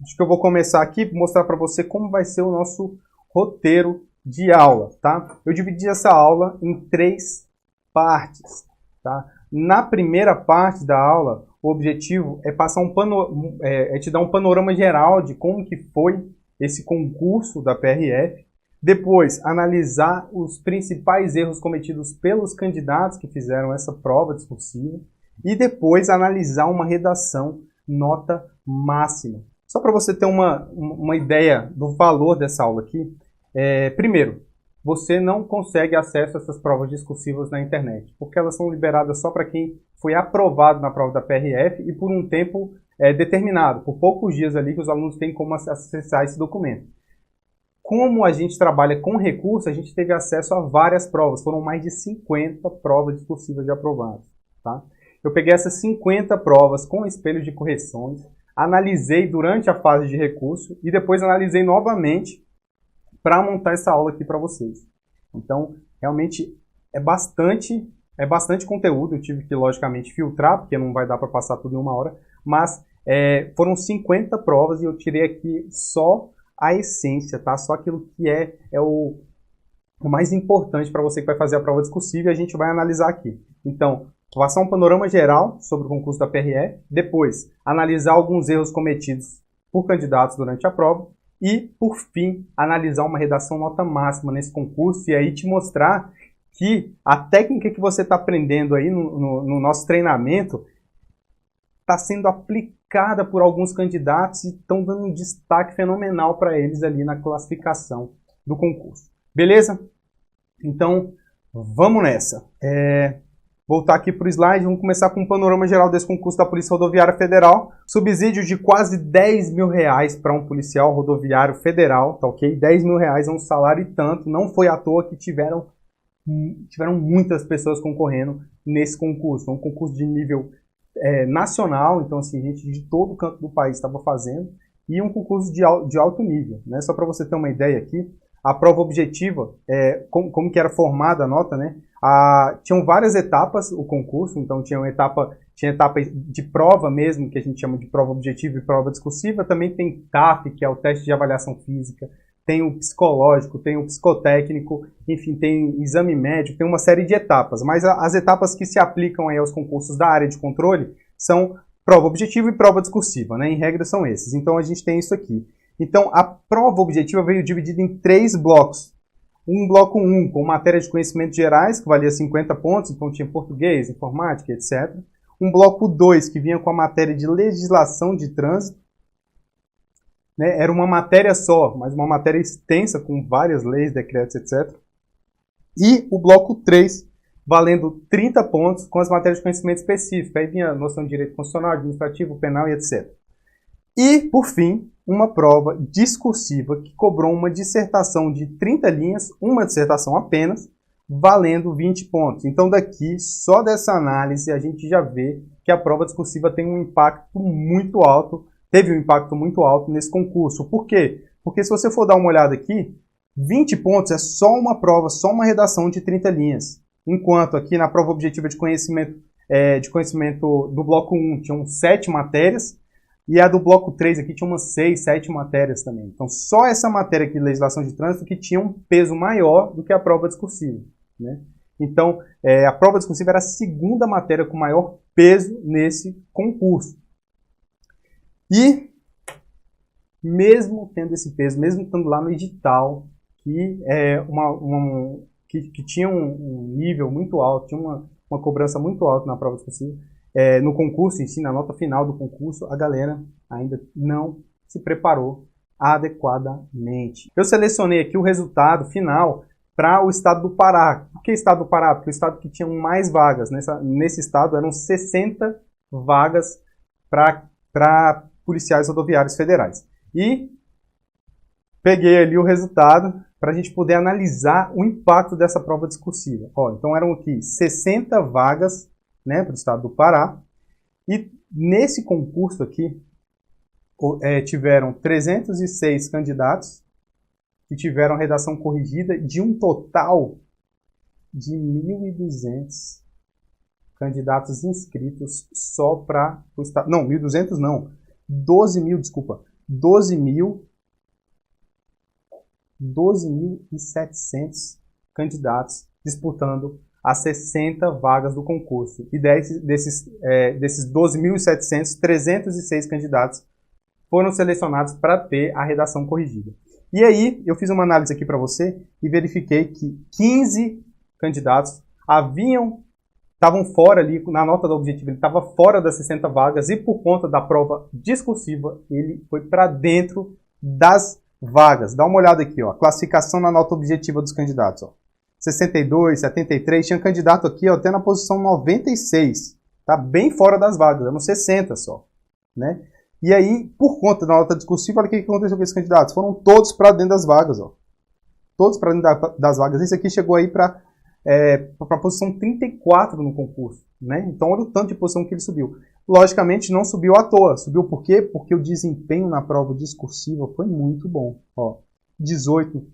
Acho que eu vou começar aqui para mostrar para você como vai ser o nosso roteiro de aula, tá? Eu dividi essa aula em 3 partes, tá? Na primeira parte da aula, o objetivo é passar te dar um panorama geral de como que foi esse concurso da PRF, depois analisar os principais erros cometidos pelos candidatos que fizeram essa prova discursiva e depois analisar uma redação nota máxima. Só para você ter uma ideia do valor dessa aula aqui, primeiro, você não consegue acesso a essas provas discursivas na internet, porque elas são liberadas só para quem foi aprovado na prova da PRF e por um tempo determinado, por poucos dias ali que os alunos têm como acessar esse documento. Como a gente trabalha com recurso, a gente teve acesso a várias provas, foram mais de 50 provas discursivas de aprovados, tá? Eu peguei essas 50 provas com espelho de correções, analisei durante a fase de recurso e depois analisei novamente para montar essa aula aqui para vocês. Então, realmente é bastante conteúdo. Eu tive que, logicamente, filtrar, porque não vai dar para passar tudo em uma hora, mas foram 50 provas e eu tirei aqui só a essência, tá? Só aquilo que é o mais importante para você que vai fazer a prova discursiva e a gente vai analisar aqui. Então, vou passar um panorama geral sobre o concurso da PRF, depois analisar alguns erros cometidos por candidatos durante a prova e, por fim, analisar uma redação nota máxima nesse concurso e aí te mostrar que a técnica que você está aprendendo aí no nosso treinamento está sendo aplicada por alguns candidatos e estão dando um destaque fenomenal para eles ali na classificação do concurso. Beleza? Então, vamos nessa. Voltar aqui para o slide, vamos começar com um panorama geral desse concurso da Polícia Rodoviária Federal. Subsídio de quase R$10 mil para um policial rodoviário federal, tá ok? R$10 mil é um salário e tanto, não foi à toa que tiveram muitas pessoas concorrendo nesse concurso. É um concurso de nível nacional, então assim, gente de todo canto do país estava fazendo, e um concurso de alto nível, né? Só para você ter uma ideia aqui, a prova objetiva, como que era formada a nota, né? Tinham várias etapas o concurso, então tinha etapa de prova mesmo, que a gente chama de prova objetiva e prova discursiva, também tem TAF, que é o teste de avaliação física, tem o psicológico, tem o psicotécnico, enfim, tem exame médico, tem uma série de etapas, mas as etapas que se aplicam aí aos concursos da área de controle são prova objetiva e prova discursiva, né? Em regra são esses, então a gente tem isso aqui. Então a prova objetiva veio dividida em 3 blocos. Um bloco 1 com matéria de conhecimentos gerais, que valia 50 pontos, então tinha português, informática, etc. Um bloco 2 que vinha com a matéria de legislação de trânsito, né? Era uma matéria só, mas uma matéria extensa com várias leis, decretos, etc. E o bloco 3, valendo 30 pontos com as matérias de conhecimento específico. Aí vinha a noção de direito constitucional, administrativo, penal e etc. E, por fim, uma prova discursiva que cobrou uma dissertação de 30 linhas, uma dissertação apenas, valendo 20 pontos. Então daqui, só dessa análise, a gente já vê que a prova discursiva tem um impacto muito alto, teve um impacto muito alto nesse concurso. Por quê? Porque se você for dar uma olhada aqui, 20 pontos é só uma prova, só uma redação de 30 linhas. Enquanto aqui na prova objetiva de conhecimento do bloco 1 tinham 7 matérias, e a do bloco 3 aqui tinha umas 6, 7 matérias também. Então, só essa matéria aqui de legislação de trânsito que tinha um peso maior do que a prova discursiva, né? Então, a prova discursiva era a segunda matéria com maior peso nesse concurso. E, mesmo tendo esse peso, mesmo estando lá no edital, que tinha um nível muito alto, tinha uma cobrança muito alta na prova discursiva, no concurso em si, na nota final do concurso, a galera ainda não se preparou adequadamente. Eu selecionei aqui o resultado final para o estado do Pará. Por que estado do Pará? Porque o estado que tinha mais vagas. Nesse estado eram 60 vagas para policiais rodoviários federais. E peguei ali o resultado para a gente poder analisar o impacto dessa prova discursiva. Então eram aqui 60 vagas, né, para o estado do Pará, e nesse concurso aqui tiveram 306 candidatos que tiveram redação corrigida de um total de 1.200 candidatos inscritos só para o estado. Não, 1.200 não, 12 mil, desculpa. 12.700 candidatos disputando as 60 vagas do concurso. E desses 12.700, 306 candidatos foram selecionados para ter a redação corrigida. E aí, eu fiz uma análise aqui para você e verifiquei que 15 candidatos estavam fora ali, na nota do objetivo, ele estava fora das 60 vagas e por conta da prova discursiva, ele foi para dentro das vagas. Dá uma olhada aqui, ó, classificação na nota objetiva dos candidatos, ó. 62, 73, tinha candidato aqui, ó, até na posição 96, tá bem fora das vagas, eram 60 só, né? E aí, por conta da nota discursiva, olha o que aconteceu com esses candidatos, foram todos para dentro das vagas, ó. Todos para dentro das vagas. Esse aqui chegou aí para a posição 34 no concurso, né? Então olha o tanto de posição que ele subiu. Logicamente não subiu à toa. Subiu por quê? Porque o desempenho na prova discursiva foi muito bom. Ó, 18.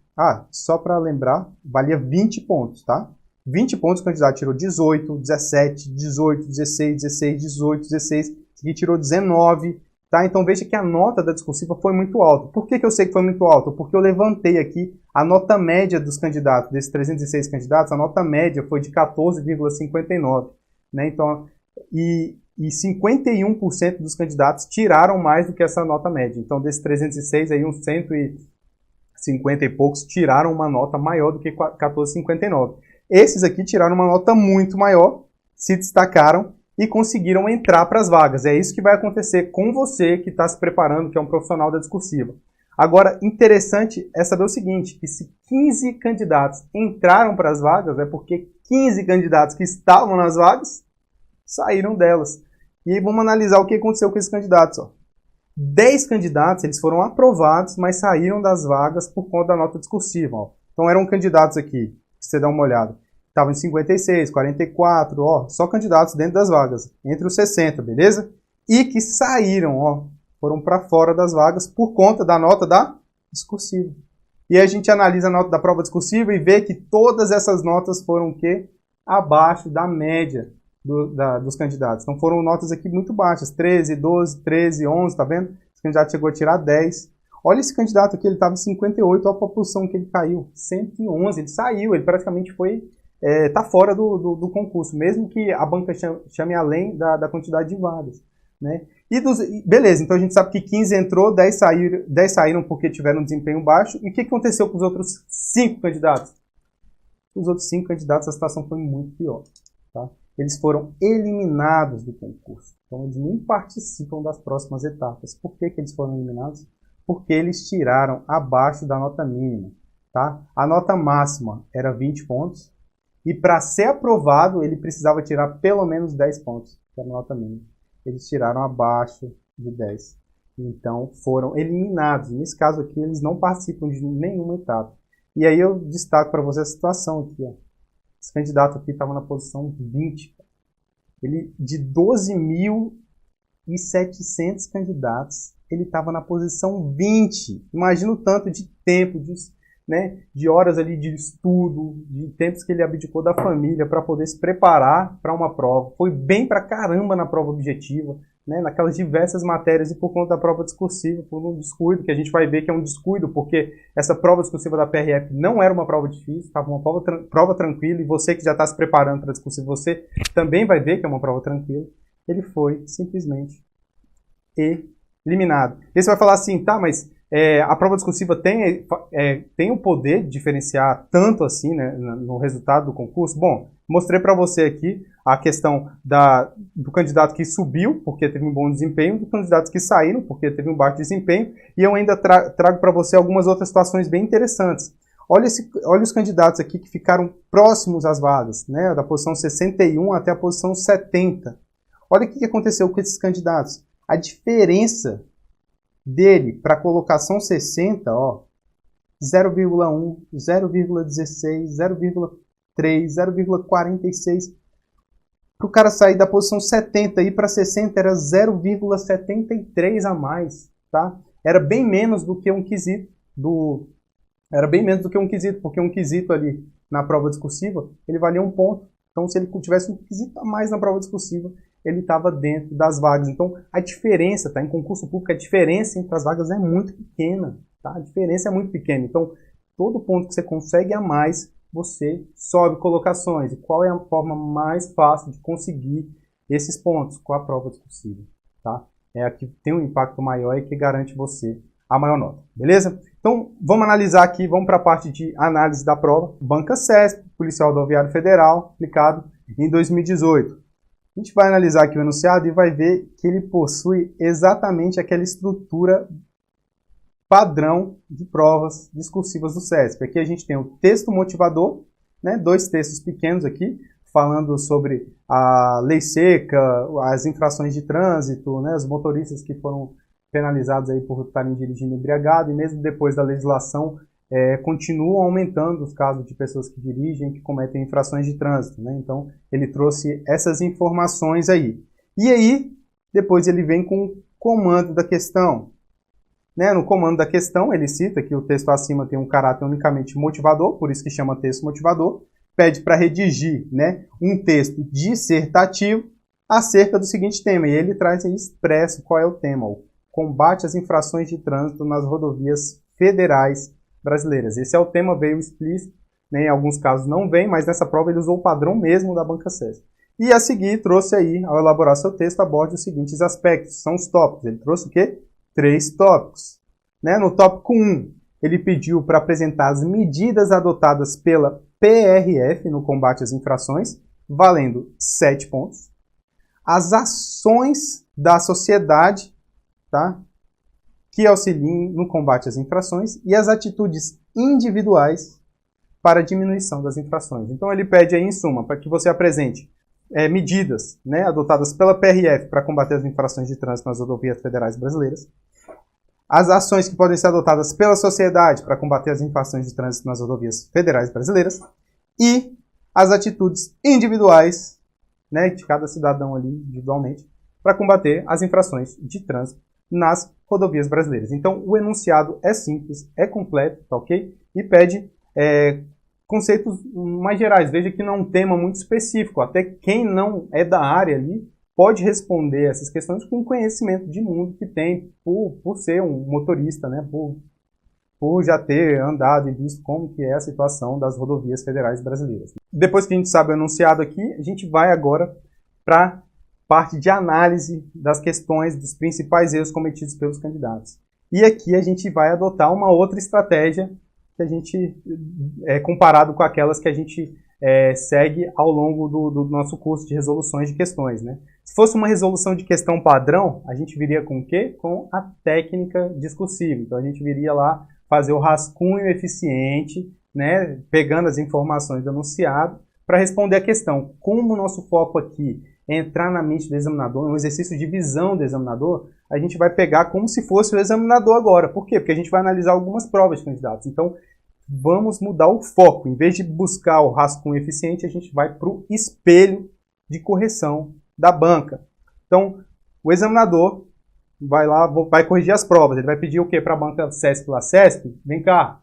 Só para lembrar, valia 20 pontos, tá? 20 pontos o candidato tirou 18, 17, 18, 16, 16, 18, 16. Esse aqui tirou 19. Tá? Então veja que a nota da discursiva foi muito alta. Por que eu sei que foi muito alta? Porque eu levantei aqui a nota média dos candidatos, desses 306 candidatos, a nota média foi de 14,59. Né? Então, e 51% dos candidatos tiraram mais do que essa nota média. Então, desses 306, aí uns 150 e poucos tiraram uma nota maior do que 14,59. Esses aqui tiraram uma nota muito maior, se destacaram e conseguiram entrar para as vagas. É isso que vai acontecer com você que está se preparando, que é um profissional da discursiva. Agora, interessante é saber o seguinte, que se 15 candidatos entraram para as vagas, é porque 15 candidatos que estavam nas vagas saíram delas. E aí vamos analisar o que aconteceu com esses candidatos. Ó. 10 candidatos eles foram aprovados, mas saíram das vagas por conta da nota discursiva. Ó. Então eram candidatos aqui, se você dá uma olhada. Estavam em 56, 44, ó, só candidatos dentro das vagas, entre os 60, beleza? E que saíram, ó, foram para fora das vagas por conta da nota da discursiva. E aí a gente analisa a nota da prova discursiva e vê que todas essas notas foram o quê? Abaixo da média dos candidatos. Então foram notas aqui muito baixas, 13, 12, 13, 11, tá vendo? Esse candidato chegou a tirar 10. Olha esse candidato aqui, ele estava em 58, olha a posição que ele caiu, 111, ele saiu, ele praticamente foi... tá fora do concurso, mesmo que a banca chame além da quantidade de vagas. Né? Beleza, então a gente sabe que 15 entrou, 10 saíram porque tiveram um desempenho baixo. E o que aconteceu com os outros 5 candidatos? Os outros 5 candidatos, a situação foi muito pior. Tá? Eles foram eliminados do concurso. Então eles nem participam das próximas etapas. Por que eles foram eliminados? Porque eles tiraram abaixo da nota mínima. Tá? A nota máxima era 20 pontos. E para ser aprovado, ele precisava tirar pelo menos 10 pontos, que era a nota mínima. Eles tiraram abaixo de 10. Então, foram eliminados. Nesse caso aqui, eles não participam de nenhuma etapa. E aí eu destaco para você a situação aqui. Ó. Esse candidato aqui estava na posição 20. Ele, de 12.700 candidatos, ele estava na posição 20. Imagina o tanto de tempo, de horas ali de estudo, de tempos que ele abdicou da família para poder se preparar para uma prova. Foi bem pra caramba na prova objetiva, né, naquelas diversas matérias e por conta da prova discursiva, por um descuido, que a gente vai ver que é um descuido, porque essa prova discursiva da PRF não era uma prova difícil, estava uma prova tranquila, e você que já está se preparando para a discursiva, você também vai ver que é uma prova tranquila. Ele foi simplesmente eliminado. E você vai falar assim, tá, mas... a prova discursiva tem o poder de diferenciar tanto assim, né, no resultado do concurso? Bom, mostrei para você aqui a questão do candidato que subiu, porque teve um bom desempenho, dos candidatos que saíram, porque teve um baixo desempenho, e eu ainda trago para você algumas outras situações bem interessantes. Olha os candidatos aqui que ficaram próximos às vagas, né, da posição 61 até a posição 70. Olha o que aconteceu com esses candidatos. A diferença dele para a colocação 60, ó, 0,1, 0,16, 0,3, 0,46. Para o cara sair da posição 70 e ir para 60 era 0,73 a mais, tá? Era bem menos do que um quesito porque um quesito ali na prova discursiva, ele valia 1 ponto. Então, se ele tivesse um quesito a mais na prova discursiva, ele estava dentro das vagas. Então, a diferença, tá? Em concurso público, a diferença entre as vagas é muito pequena, tá? A diferença é muito pequena. Então, todo ponto que você consegue a mais, você sobe colocações. E qual é a forma mais fácil de conseguir esses pontos? Com a prova discursiva, tá? É a que tem um impacto maior e que garante você a maior nota, beleza? Então, vamos analisar aqui, vamos para a parte de análise da prova. Banca CESP, Policial Rodoviário Federal, aplicado em 2018. A gente vai analisar aqui o enunciado e vai ver que ele possui exatamente aquela estrutura padrão de provas discursivas do CESP. Aqui a gente tem o texto motivador, né, 2 textos pequenos aqui, falando sobre a lei seca, as infrações de trânsito, né, os motoristas que foram penalizados aí por estarem dirigindo embriagado, e mesmo depois da legislação, continuam aumentando os casos de pessoas que dirigem, que cometem infrações de trânsito, né? Então, ele trouxe essas informações aí. E aí, depois ele vem com o comando da questão. Né? No comando da questão, ele cita que o texto acima tem um caráter unicamente motivador, por isso que chama texto motivador, pede para redigir, né, um texto dissertativo acerca do seguinte tema, e ele traz aí expresso qual é o tema, o combate às infrações de trânsito nas rodovias federais brasileiras. Esse é o tema, veio explícito, né, em alguns casos não vem, mas nessa prova ele usou o padrão mesmo da Banca CESP. E a seguir trouxe aí, ao elaborar seu texto, aborde os seguintes aspectos, são os tópicos. Ele trouxe o quê? 3 tópicos. Né? No tópico 1, ele pediu para apresentar as medidas adotadas pela PRF no combate às infrações, valendo 7 pontos. As ações da sociedade, tá, que auxiliem no combate às infrações e as atitudes individuais para a diminuição das infrações. Então ele pede aí, em suma, para que você apresente medidas, né, adotadas pela PRF para combater as infrações de trânsito nas rodovias federais brasileiras, as ações que podem ser adotadas pela sociedade para combater as infrações de trânsito nas rodovias federais brasileiras e as atitudes individuais, né, de cada cidadão ali individualmente para combater as infrações de trânsito nas rodovias brasileiras. Então, o enunciado é simples, é completo, tá ok? E pede conceitos mais gerais. Veja que não é um tema muito específico. Até quem não é da área ali pode responder essas questões com conhecimento de mundo que tem por ser um motorista, né? Por já ter andado e visto como que é a situação das rodovias federais brasileiras. Depois que a gente sabe o enunciado aqui, a gente vai agora para parte de análise das questões, dos principais erros cometidos pelos candidatos. E aqui a gente vai adotar uma outra estratégia que a gente, comparado com aquelas que a gente segue ao longo do nosso curso de resoluções de questões, né? Se fosse uma resolução de questão padrão, a gente viria com o quê? Com a técnica discursiva. Então a gente viria lá fazer o rascunho eficiente, né, pegando as informações do enunciado, para responder a questão. Como o nosso foco aqui é entrar na mente do examinador, um exercício de visão do examinador, a gente vai pegar como se fosse o examinador agora. Por quê? Porque a gente vai analisar algumas provas de candidatos. Então, vamos mudar o foco. Em vez de buscar o rascunho eficiente, a gente vai para o espelho de correção da banca. Então, o examinador vai lá, vai corrigir as provas. Ele vai pedir o quê para a banca CESP lá? CESP, vem cá,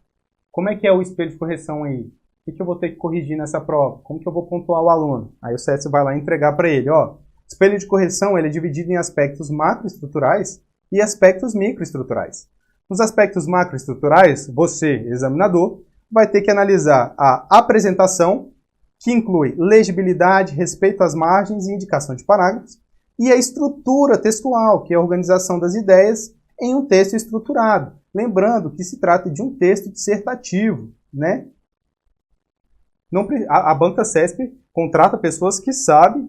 como é que é o espelho de correção aí? O que eu vou ter que corrigir nessa prova? Como que eu vou pontuar o aluno? Aí o CESP vai lá entregar para ele. Ó, o espelho de correção ele é dividido em aspectos macroestruturais e aspectos microestruturais. Nos aspectos macroestruturais, você, examinador, vai ter que analisar a apresentação, que inclui legibilidade, respeito às margens e indicação de parágrafos, e a estrutura textual, que é a organização das ideias em um texto estruturado. Lembrando que se trata de um texto dissertativo, né? A banca CESP contrata pessoas que sabem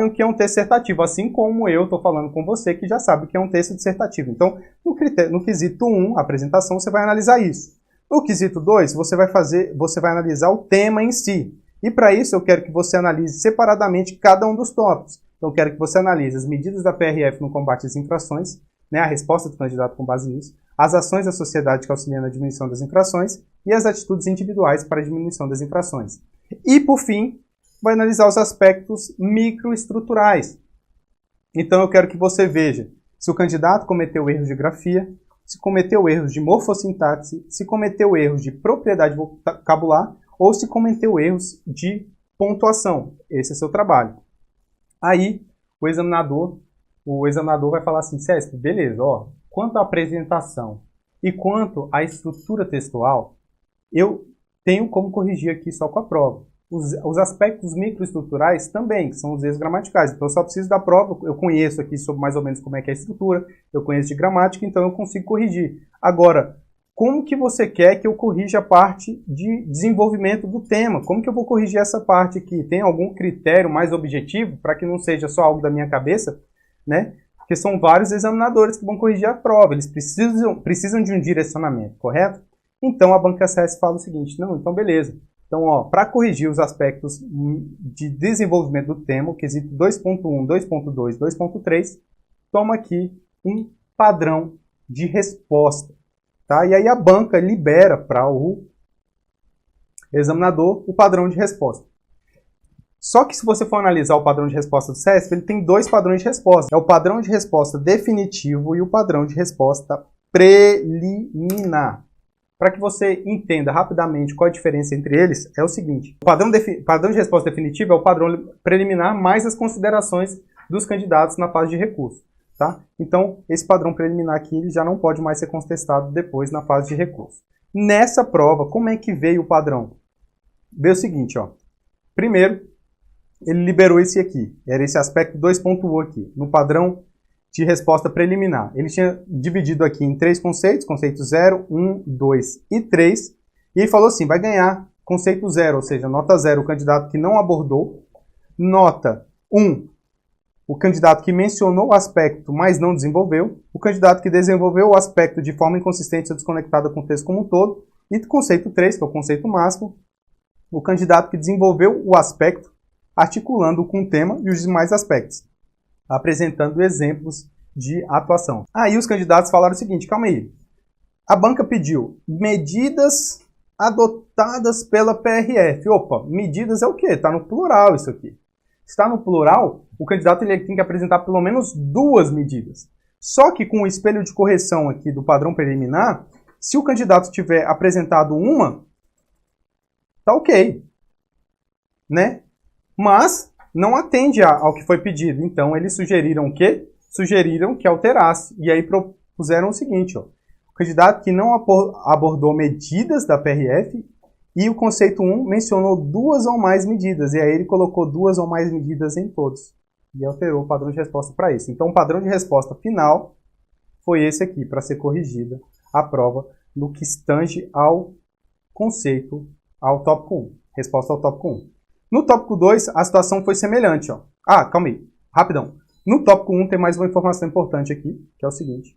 o que é um texto dissertativo, assim como eu estou falando com você que já sabe o que é um texto dissertativo. Então, no quesito 1, apresentação, você vai analisar isso. No quesito 2, você vai analisar o tema em si. E para isso eu quero que você analise separadamente cada um dos tópicos. Então, eu quero que você analise as medidas da PRF no combate às infrações, né, a resposta do candidato com base nisso, as ações da sociedade que auxiliam na diminuição das infrações e as atitudes individuais para a diminuição das infrações. E, por fim, vai analisar os aspectos microestruturais. Então, eu quero que você veja se o candidato cometeu erros de grafia, se cometeu erros de morfossintaxe, se cometeu erros de propriedade vocabular ou se cometeu erros de pontuação. Esse é o seu trabalho. Aí, o examinador vai falar assim, CESP, beleza, ó, quanto à apresentação e quanto à estrutura textual, eu tenho como corrigir aqui só com a prova. Os aspectos microestruturais também, que são os erros gramaticais. Então, eu só preciso da prova, eu conheço aqui sobre mais ou menos como é que é a estrutura, eu conheço de gramática, então eu consigo corrigir. Agora, como que você quer que eu corrija a parte de desenvolvimento do tema? Como que eu vou corrigir essa parte aqui? Tem algum critério mais objetivo para que não seja só algo da minha cabeça, né? Porque são vários examinadores que vão corrigir a prova, eles precisam de um direcionamento, correto? Então, a banca CESP fala o seguinte, não, então beleza. Então, para corrigir os aspectos de desenvolvimento do tema, o quesito 2.1, 2.2, 2.3, toma aqui um padrão de resposta. Tá? E aí a banca libera para o examinador o padrão de resposta. Só que se você for analisar o padrão de resposta do CESP, ele tem dois padrões de resposta. É o padrão de resposta definitivo e o padrão de resposta preliminar. Para que você entenda rapidamente qual a diferença entre eles, é o seguinte. O padrão de resposta definitiva é o padrão preliminar mais as considerações dos candidatos na fase de recurso. Tá? Então, esse padrão preliminar aqui ele já não pode mais ser contestado depois na fase de recurso. Nessa prova, como é que veio o padrão? Veio o seguinte, ó. Primeiro, ele liberou esse aqui. Era esse aspecto 2.1 aqui, no padrão de resposta preliminar. Ele tinha dividido aqui em 3 conceitos, conceito 0, 1, 2 e 3, e ele falou assim, vai ganhar conceito 0, ou seja, nota 0 o candidato que não abordou, nota 1 o candidato que mencionou o aspecto, mas não desenvolveu, o candidato que desenvolveu o aspecto de forma inconsistente ou desconectada com o texto como um todo, e conceito 3, que é o conceito máximo, o candidato que desenvolveu o aspecto articulando com o tema e os demais aspectos, apresentando exemplos de atuação. Aí os candidatos falaram o seguinte, calma aí, a banca pediu medidas adotadas pela PRF. Opa, medidas é o quê? Está no plural isso aqui. Está no plural, o candidato ele tem que apresentar pelo menos 2 medidas. Só que com o espelho de correção aqui do padrão preliminar, se o candidato tiver apresentado uma, tá ok, né? Mas não atende ao que foi pedido. Então, eles sugeriram o quê? Sugeriram que alterasse. E aí propuseram o seguinte, ó. O candidato que não abordou medidas da PRF e o conceito 1 mencionou 2 ou mais medidas. E aí ele colocou 2 ou mais medidas em todos. E alterou o padrão de resposta para isso. Então, o padrão de resposta final foi esse aqui, para ser corrigida a prova no que tange ao conceito, ao tópico 1. Resposta ao tópico 1. No tópico 2, a situação foi semelhante. Ó. Ah, calma aí, rapidão. No tópico 1 tem mais uma informação importante aqui, que é o seguinte.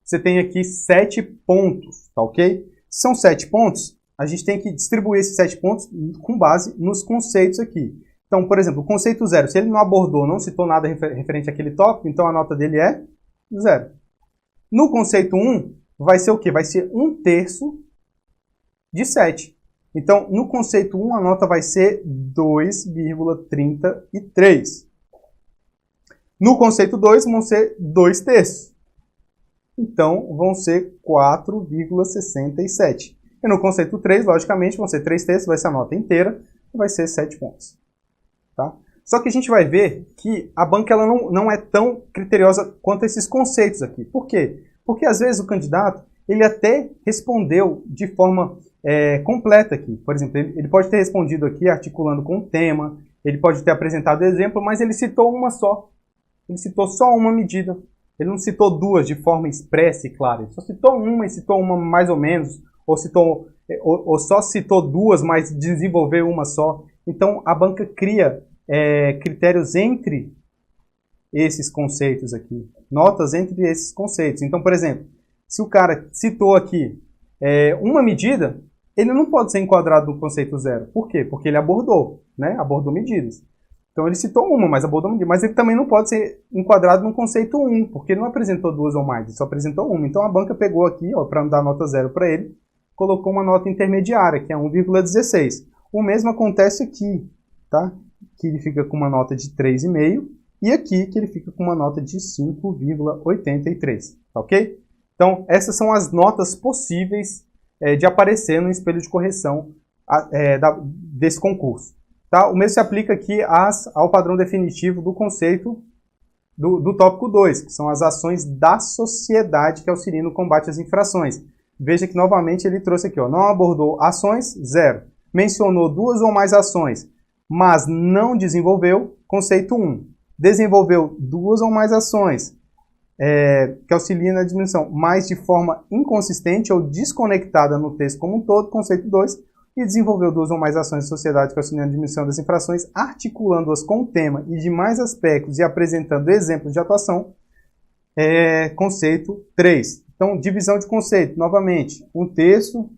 Você tem aqui 7 pontos, tá ok? São 7 pontos, a gente tem que distribuir esses 7 pontos com base nos conceitos aqui. Então, por exemplo, o conceito 0, se ele não abordou, não citou nada referente àquele tópico, então a nota dele é 0. No conceito 1, vai ser o quê? Vai ser 1/3 de 7. Então, no conceito 1, a nota vai ser 2,33. No conceito 2, vão ser 2/3. Então, vão ser 4,67. E no conceito 3, logicamente, vão ser 3/3, vai ser a nota inteira, e vai ser 7 pontos. Tá? Só que a gente vai ver que a banca ela não é tão criteriosa quanto esses conceitos aqui. Por quê? Porque, às vezes, o candidato ele até respondeu de forma completa aqui. Por exemplo, ele pode ter respondido aqui articulando com o tema, ele pode ter apresentado exemplo, mas ele citou uma só. Ele citou só uma medida. Ele não citou 2 de forma expressa e clara. Ele só citou uma e citou uma mais ou menos, ou só citou 2, mas desenvolveu uma só. Então, a banca cria critérios entre esses conceitos aqui, notas entre esses conceitos. Então, por exemplo, se o cara citou aqui uma medida, ele não pode ser enquadrado no conceito 0. Por quê? Porque ele abordou, né? Abordou medidas. Então ele citou uma, mas abordou medidas. Mas ele também não pode ser enquadrado no conceito 1, porque ele não apresentou 2 ou mais, ele só apresentou uma. Então a banca pegou aqui, para não dar nota 0 para ele, colocou uma nota intermediária, que é 1,16. O mesmo acontece aqui, tá? Que ele fica com uma nota de 3,5 e aqui que ele fica com uma nota de 5,83, tá ok? Então, essas são as notas possíveis de aparecer no espelho de correção desse concurso. Tá? O mesmo se aplica aqui ao padrão definitivo do conceito do tópico 2, que são as ações da sociedade que auxiliam no combate às infrações. Veja que novamente ele trouxe aqui, ó, não abordou ações, 0. Mencionou 2 ou mais ações, mas não desenvolveu, conceito 1. Desenvolveu 2 ou mais ações que auxiliam na diminuição, mas de forma inconsistente ou desconectada no texto como um todo, conceito 2. E desenvolveu 2 ou mais ações de sociedade que auxiliam na diminuição das infrações, articulando-as com o tema e demais aspectos e apresentando exemplos de atuação, conceito 3. Então, divisão de conceito, novamente, 1 terço,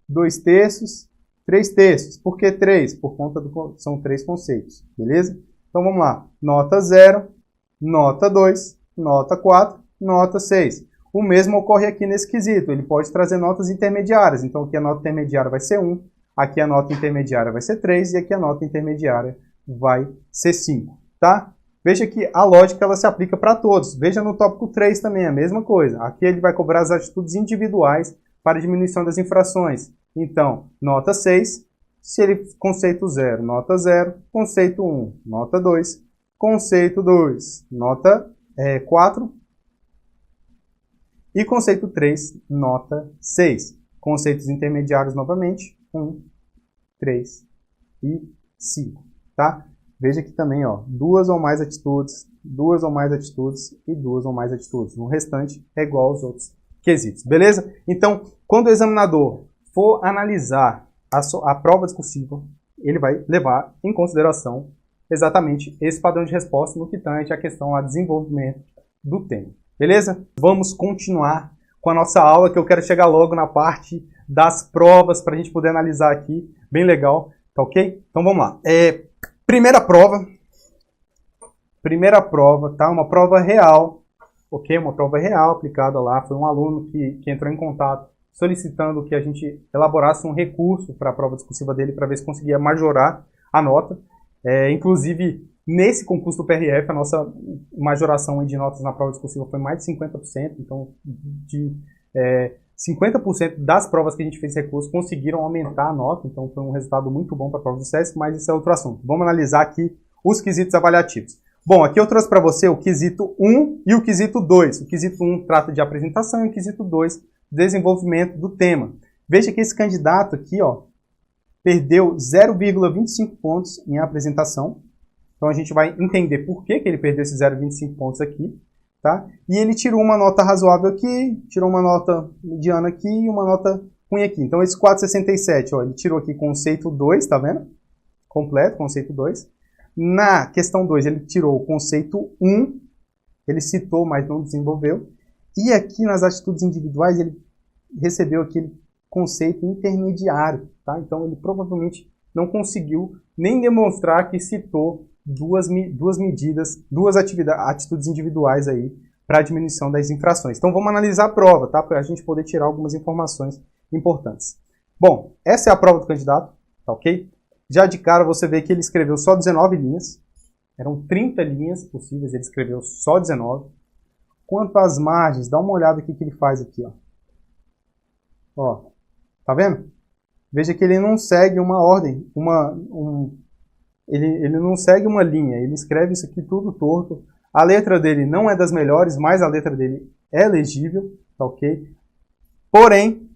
2 terços, 3 terços. Por que 3? Por conta são 3 conceitos, beleza? Então, vamos lá. Nota 0, nota 2, nota 4, nota 6. O mesmo ocorre aqui nesse quesito. Ele pode trazer notas intermediárias. Então, aqui a nota intermediária vai ser 1, aqui a nota intermediária vai ser 3 e aqui a nota intermediária vai ser 5, tá? Veja que a lógica ela se aplica para todos. Veja no tópico 3 também a mesma coisa. Aqui ele vai cobrar as atitudes individuais para diminuição das infrações. Então, nota 6, se ele conceito 0, nota 0, conceito 1, nota 2, conceito 2, nota 4 e conceito 3, nota 6. Conceitos intermediários novamente, 1, 3 e 5, tá? Veja aqui também, ó, 2 ou mais atitudes, 2 ou mais atitudes e 2 ou mais atitudes. O restante é igual aos outros quesitos, beleza? Então, quando o examinador for analisar a prova discursiva, ele vai levar em consideração exatamente esse padrão de resposta no que tange a questão a desenvolvimento do tema, beleza? Vamos continuar com a nossa aula, que eu quero chegar logo na parte das provas para a gente poder analisar aqui, bem legal, tá ok? Então vamos lá. Primeira prova, tá? Uma prova real, ok? Uma prova real aplicada lá. Foi um aluno que entrou em contato solicitando que a gente elaborasse um recurso para a prova discursiva dele para ver se conseguia majorar a nota. Inclusive, nesse concurso do PRF, a nossa majoração de notas na prova discursiva foi mais de 50%. Então, 50% das provas que a gente fez recurso conseguiram aumentar a nota, então foi um resultado muito bom para a prova do SESC, mas isso é outro assunto. Vamos analisar aqui os quesitos avaliativos. Bom, aqui eu trouxe para você o quesito 1 e o quesito 2. O quesito 1 trata de apresentação e o quesito 2, desenvolvimento do tema. Veja que esse candidato aqui, ó, perdeu 0,25 pontos em apresentação. Então a gente vai entender por que ele perdeu esses 0,25 pontos aqui. Tá? E ele tirou uma nota razoável aqui, tirou uma nota mediana aqui e uma nota ruim aqui. Então, esse 4,67, ó, ele tirou aqui conceito 2, tá vendo? Completo, conceito 2. Na questão 2, ele tirou o conceito 1, ele citou, mas não desenvolveu. E aqui nas atitudes individuais, ele recebeu aquele conceito intermediário, tá? Então, ele provavelmente não conseguiu nem demonstrar que citou duas atitudes individuais aí para a diminuição das infrações. Então vamos analisar a prova, tá? Para a gente poder tirar algumas informações importantes. Bom, essa é a prova do candidato, tá ok? Já de cara você vê que ele escreveu só 19 linhas. Eram 30 linhas possíveis, ele escreveu só 19. Quanto às margens, dá uma olhada aqui que ele faz aqui, ó. Ó, tá vendo? Veja que ele não segue uma ordem, ele não segue uma linha, ele escreve isso aqui tudo torto. A letra dele não é das melhores, mas a letra dele é legível, tá ok? Porém,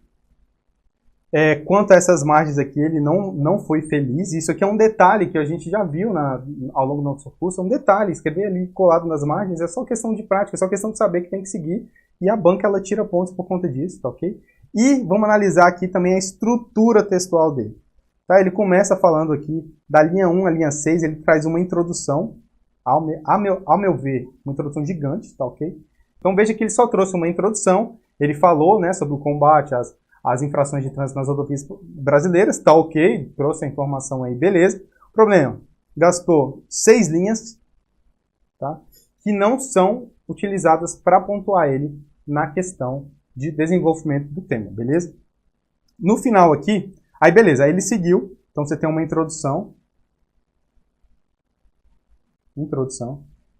quanto a essas margens aqui, ele não foi feliz. Isso aqui é um detalhe que a gente já viu ao longo do nosso curso, é um detalhe. Escrever ali colado nas margens é só questão de prática, é só questão de saber que tem que seguir. E a banca, ela tira pontos por conta disso, tá ok? E vamos analisar aqui também a estrutura textual dele. Tá? Ele começa falando aqui da linha 1 à linha 6, ele traz uma introdução, ao meu ver, uma introdução gigante, tá ok? Então veja que ele só trouxe uma introdução, ele falou, né, sobre o combate às infrações de trânsito nas rodovias brasileiras, tá ok, trouxe a informação aí, beleza. Problema, gastou 6 linhas, tá, que não são utilizadas para pontuar ele na questão de desenvolvimento do tema, beleza? No final aqui, aí beleza, aí ele seguiu, então você tem uma introdução,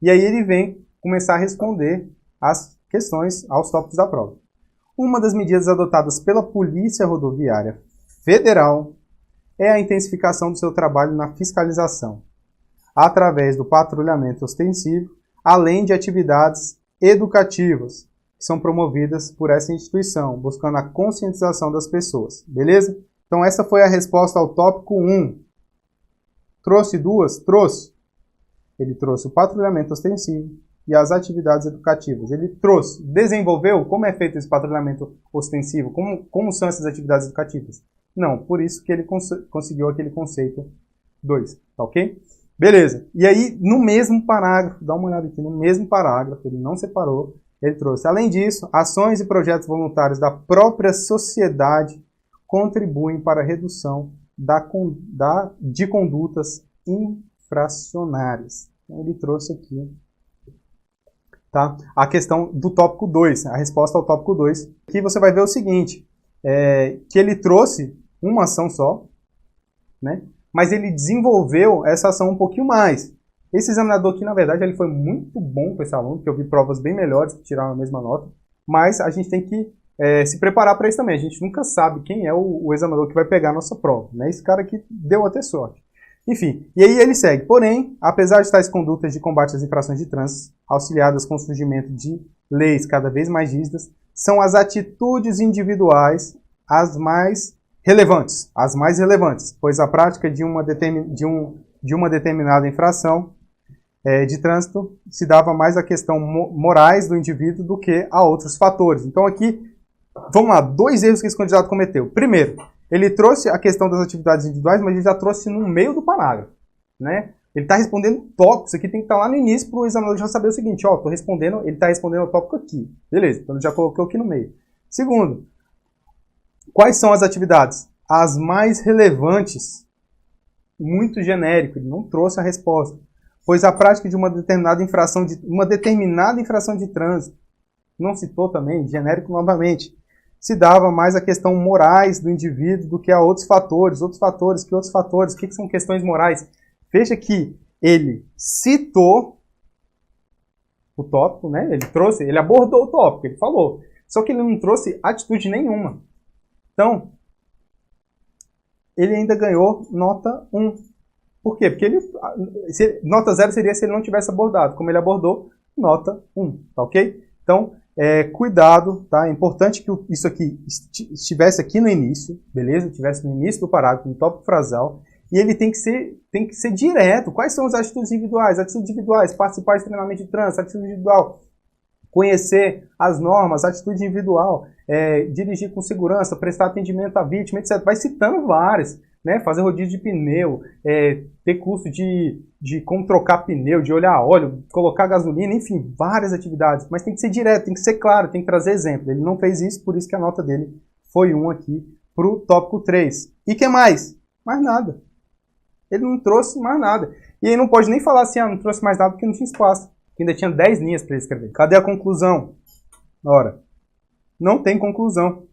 e aí ele vem começar a responder as questões aos tópicos da prova. Uma das medidas adotadas pela Polícia Rodoviária Federal é a intensificação do seu trabalho na fiscalização, através do patrulhamento ostensivo, além de atividades educativas, que são promovidas por essa instituição, buscando a conscientização das pessoas, beleza? Então essa foi a resposta ao tópico 1. Trouxe duas? Trouxe. Ele trouxe o patrulhamento ostensivo e as atividades educativas. Ele trouxe, desenvolveu como é feito esse patrulhamento ostensivo, como são essas atividades educativas. Não, por isso que ele conseguiu aquele conceito 2, tá ok? Beleza. E aí, no mesmo parágrafo, dá uma olhada aqui, no mesmo parágrafo, ele não separou, ele trouxe, além disso, ações e projetos voluntários da própria sociedade contribuem para a redução de condutas infracionárias. Então, ele trouxe aqui, tá? A questão do tópico 2, a resposta ao tópico 2. Aqui você vai ver o seguinte, que ele trouxe uma ação só, né? Mas ele desenvolveu essa ação um pouquinho mais. Esse examinador aqui, na verdade, ele foi muito bom com esse aluno, porque eu vi provas bem melhores que tiraram a mesma nota, mas a gente tem que se preparar para isso também. A gente nunca sabe quem é o examinador que vai pegar a nossa prova, né? Esse cara aqui deu até sorte. Enfim, e aí ele segue. Porém, apesar de tais condutas de combate às infrações de trânsito, auxiliadas com o surgimento de leis cada vez mais rígidas, são as atitudes individuais as mais relevantes, pois a prática de uma determinada infração de trânsito se dava mais a questão morais do indivíduo do que a outros fatores. Então aqui, vamos lá, 2 erros que esse candidato cometeu. Primeiro, ele trouxe a questão das atividades individuais, mas ele já trouxe no meio do parágrafo, né? Ele está respondendo tópicos, isso aqui tem que estar lá no início para o examinador já saber o seguinte, ó, ele está respondendo o tópico aqui, beleza, então ele já colocou aqui no meio. Segundo, quais são as atividades? As mais relevantes, muito genérico, ele não trouxe a resposta, pois a prática de uma determinada infração de trânsito, não citou também, genérico novamente, se dava mais a questão morais do indivíduo do que a outros fatores. O que são questões morais? Veja que ele citou o tópico, né? Ele abordou o tópico, ele falou, só que ele não trouxe atitude nenhuma. Então, ele ainda ganhou nota 1. Por quê? Porque nota 0 seria se ele não tivesse abordado. Como ele abordou, nota 1, tá ok? Então, cuidado, tá? É importante que isso aqui estivesse aqui no início, beleza? Estivesse no início do parágrafo, no tópico frasal, e ele tem que ser direto. Quais são as atitudes individuais? Atitudes individuais, participar de treinamento de trânsito, atitude individual, conhecer as normas, atitude individual, dirigir com segurança, prestar atendimento à vítima, etc. Vai citando várias, né? Fazer rodízio de pneu, ter curso de como trocar pneu, de olhar óleo, colocar gasolina, enfim, várias atividades. Mas tem que ser direto, tem que ser claro, tem que trazer exemplo. Ele não fez isso, por isso que a nota dele foi 1 aqui para o tópico 3. E o que mais? Mais nada. Ele não trouxe mais nada. E aí não pode nem falar assim, não trouxe mais nada porque não tinha espaço. Ainda tinha 10 linhas para ele escrever. Cadê a conclusão? Ora, não tem conclusão,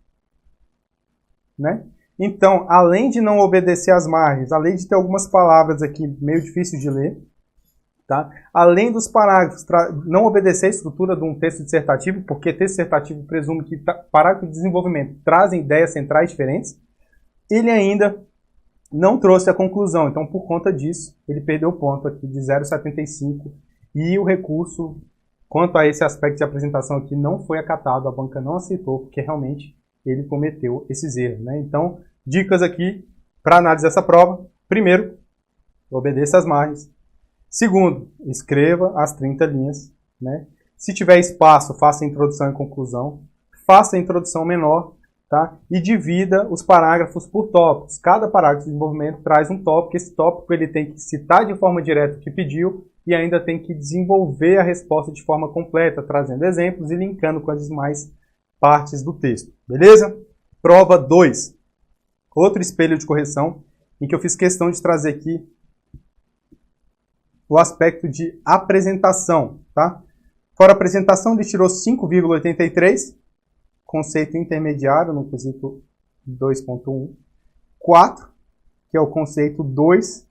né? Então, além de não obedecer às margens, além de ter algumas palavras aqui meio difíceis de ler, tá? Além dos parágrafos, não obedecer a estrutura de um texto dissertativo, porque texto dissertativo presume que parágrafos de desenvolvimento trazem ideias centrais diferentes, ele ainda não trouxe a conclusão. Então, por conta disso, ele perdeu o ponto aqui de 0,75 e o recurso, quanto a esse aspecto de apresentação aqui, não foi acatado, a banca não aceitou, porque realmente ele cometeu esses erros, né? Então, dicas aqui para análise dessa prova. Primeiro, obedeça às margens. Segundo, escreva as 30 linhas, né? Se tiver espaço, faça a introdução e conclusão. Faça a introdução menor, tá? E divida os parágrafos por tópicos. Cada parágrafo de desenvolvimento traz um tópico. Esse tópico ele tem que citar de forma direta o que pediu e ainda tem que desenvolver a resposta de forma completa, trazendo exemplos e linkando com as demais partes do texto, beleza? Prova 2. Outro espelho de correção, em que eu fiz questão de trazer aqui o aspecto de apresentação, tá? Fora apresentação, ele tirou 5,83, conceito intermediário no quesito 2.1, 4, que é o conceito 2,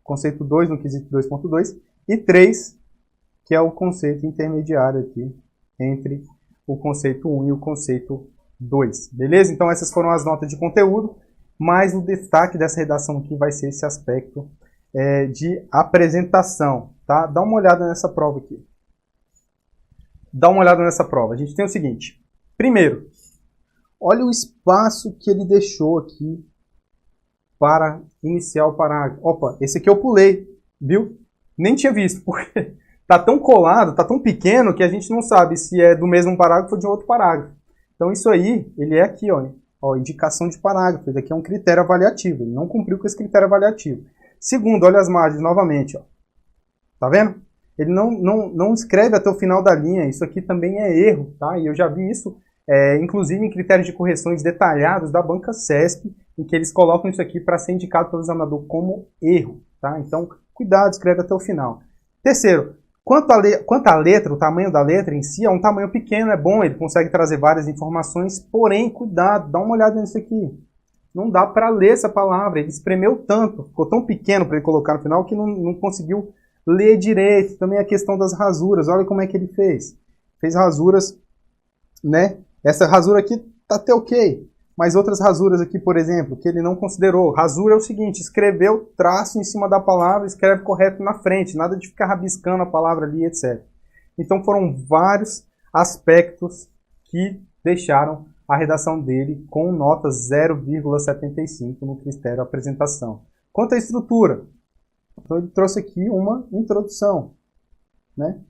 conceito 2 no quesito 2.2, e 3, que é o conceito intermediário aqui, entre o conceito 1 e o conceito 2, beleza? Então essas foram as notas de conteúdo. mas o destaque dessa redação aqui vai ser esse aspecto de apresentação, tá? Dá uma olhada nessa prova aqui. Dá uma olhada nessa prova. A gente tem o seguinte. Primeiro, olha o espaço que ele deixou aqui para iniciar o parágrafo. Opa, esse aqui eu pulei, viu? Nem tinha visto, porque tá tão colado, tá tão pequeno, que a gente não sabe se é do mesmo parágrafo ou de outro parágrafo. Então isso aí, ele é aqui, ó, indicação de parágrafo. Isso aqui é um critério avaliativo. Ele não cumpriu com esse critério avaliativo. Segundo, olha as margens novamente, ó. Tá vendo? Ele não escreve até o final da linha. Isso aqui também é erro, tá? E eu já vi isso, inclusive em critérios de correções detalhados da banca CESP, em que eles colocam isso aqui para ser indicado pelo examinador como erro, tá? Então, cuidado, escreve até o final. Terceiro, quanto à letra, o tamanho da letra em si é um tamanho pequeno, é bom, ele consegue trazer várias informações, porém, cuidado, dá uma olhada nisso aqui. Não dá para ler essa palavra, ele espremeu tanto, ficou tão pequeno para ele colocar no final que não conseguiu ler direito. Também a questão das rasuras, olha como é que ele fez. Fez rasuras, né? Essa rasura aqui tá até ok, mas outras rasuras aqui, por exemplo, que ele não considerou. Rasura é o seguinte, escreveu traço em cima da palavra, escreve correto na frente, nada de ficar rabiscando a palavra ali, etc. Então foram vários aspectos que deixaram a redação dele com nota 0,75 no critério apresentação. Quanto à estrutura, então ele trouxe aqui uma introdução, né?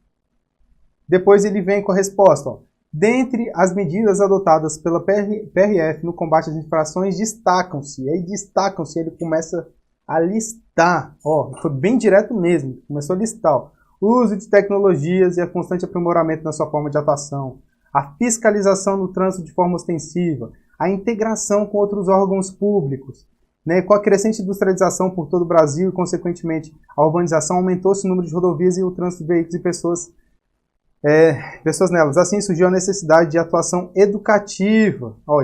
Depois ele vem com a resposta, ó. Dentre as medidas adotadas pela PRF no combate às infrações, destacam-se, ele começa a listar, ó, foi bem direto mesmo, começou a listar, ó, o uso de tecnologias e a constante aprimoramento na sua forma de atuação, a fiscalização no trânsito de forma ostensiva, a integração com outros órgãos públicos, né, com a crescente industrialização por todo o Brasil e, consequentemente, a urbanização, aumentou-se o número de rodovias e o trânsito de veículos e pessoas nelas. Assim surgiu a necessidade de atuação educativa. Ó,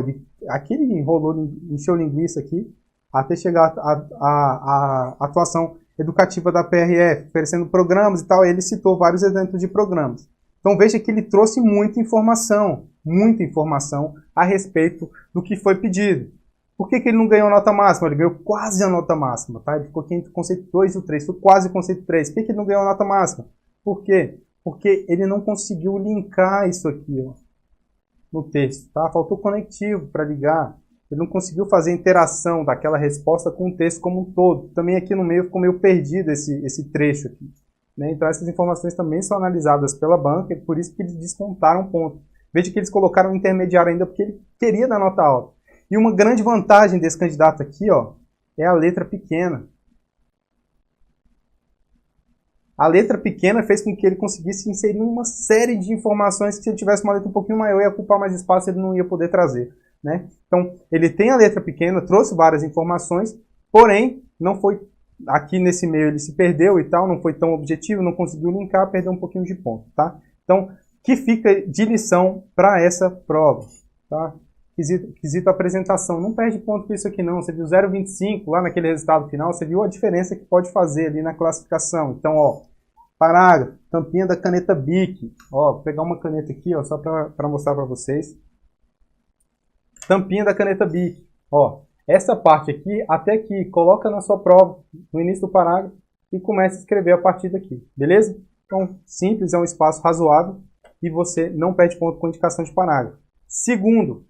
aqui ele enrolou, encheu linguiça aqui, até chegar à atuação educativa da PRF, oferecendo programas e tal. Ele citou vários exemplos de programas. Então veja que ele trouxe muita informação a respeito do que foi pedido. Por que ele não ganhou nota máxima? Ele ganhou quase a nota máxima, tá? Ele ficou aqui entre o conceito 2 e o 3, foi quase o conceito 3. Por que ele não ganhou a nota máxima? Por quê? Porque ele não conseguiu linkar isso aqui, ó, no texto, tá? Faltou conectivo para ligar. Ele não conseguiu fazer a interação daquela resposta com o texto como um todo. Também aqui no meio ficou meio perdido esse trecho aqui, né? Então essas informações também são analisadas pela banca e por isso que eles descontaram um ponto. Veja que eles colocaram um intermediário ainda porque ele queria dar nota alta. E uma grande vantagem desse candidato aqui, ó, é a letra pequena. A letra pequena fez com que ele conseguisse inserir uma série de informações que, se ele tivesse uma letra um pouquinho maior, ia ocupar mais espaço e ele não ia poder trazer, né? Então, ele tem a letra pequena, trouxe várias informações, porém, não foi, aqui nesse meio ele se perdeu e tal, não foi tão objetivo, não conseguiu linkar, perdeu um pouquinho de ponto, tá? Então, que fica de lição para essa prova, tá? Quesito apresentação, não perde ponto com isso aqui não, você viu 0,25 lá naquele resultado final, você viu a diferença que pode fazer ali na classificação. Então, ó, parágrafo, tampinha da caneta Bic, ó, vou pegar uma caneta aqui, ó, só para mostrar para vocês. Tampinha da caneta Bic, ó, essa parte aqui, até aqui, coloca na sua prova, no início do parágrafo, e começa a escrever a partir daqui, beleza? Então, simples, é um espaço razoável, e você não perde ponto com indicação de parágrafo. Segundo,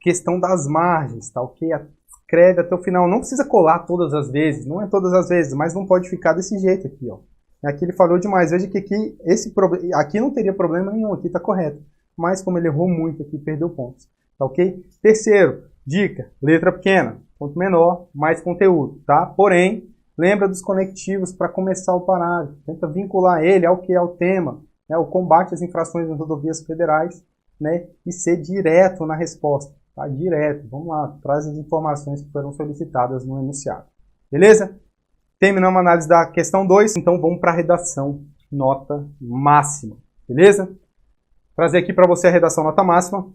questão das margens, tá ok? Escreve até o final, não precisa colar todas as vezes, não é todas as vezes, mas não pode ficar desse jeito aqui, ó. Aqui ele falou demais, veja que aqui não teria problema nenhum, aqui tá correto, mas como ele errou muito aqui, perdeu pontos, tá ok? Terceiro, dica, letra pequena, ponto menor, mais conteúdo, tá? Porém, lembra dos conectivos para começar o parágrafo, tenta vincular ele ao que é o tema, né? O combate às infrações nas rodovias federais, né? E ser direto na resposta. Tá, direto, vamos lá, traz as informações que foram solicitadas no enunciado. Beleza? Terminamos a análise da questão 2, então vamos para a redação nota máxima. Beleza? Trazer aqui para você a redação nota máxima.